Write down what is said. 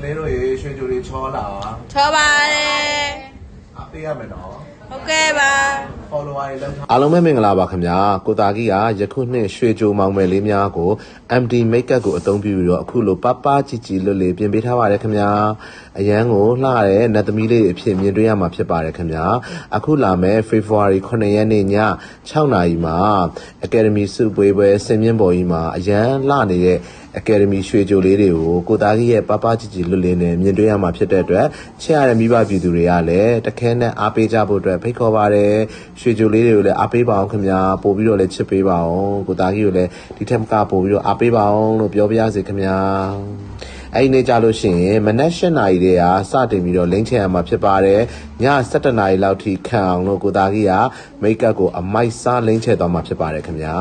လေးတို့ရေရွှေကြိုတွေချောလာချောပါတယ်အပေးရမယ်နော်ဟုတ်ကဲ့ပါ follower တွေလောက်အားလုံးပဲမင်္ဂလာပါခင်ဗျာကိုတာကြီးကယခုနှစ်ရွှေကြိုမောင်မယ်လေးများကို MD Makeup ကိုအသုံးပြုပြီးတော့အခုလိုပပကြီးကြီးလွတ်လေးပြင်ပေးထားပါတယ်ခင်ဗျာအရန်ကိုလှတဲ့နတ်သမီးလေးအဖြစ်မြင်တွေ့ရမှာဖြစ်ပါတယ်ခင်ဗျာအခုလာမယ့် February 9 ရက်နေ့ည6 နာရီမှာ Academy စုပွဲဆင်မြင့်ပေါ်ကြီးမှာအရန်လှနေတဲ့ Academy ရွှေကြိုလေးတွေကိုကိုတာကြီးရဲ့ပပကြီးကြီးလွတ်လေးနဲ့မြင်တွေ့ရမှာဖြစ်တဲ့အတွက်ချစ်ရတဲ့မိဘပြည်သူတွေကလည်းတခဲနဲ့အားပေးကြဖို့အတွက်ဖိတ်ခေါ်ပါတယ်ရွှေကြိုလေးတွေကိုလည်းအားပေးပါအောင်ခင်ဗျာပို့ပြီးတော့လည်းချစ်ပေးပါအောင်ကိုတာကြီးကိုလည်းဒီထက်မကပို့ပြီးတော့အားပေးပါအောင်လို့ပြောပြရစီခင်ဗျာအဲ့ဒီနေ့ကြလို့ရှိရင်မနက်၈ နာရီတည်းကစတင်ပြီးတော့လိမ့်ချင်ရမှာဖြစ်ပါတယ်ည7 နာရီလောက်ထိခံအောင်လို့ကိုတာကြီးကမိတ်ကပ်ကိုအမိုက်စားလိမ့်ချသွားမှာဖြစ်ပါတယ်ခင်ဗျာ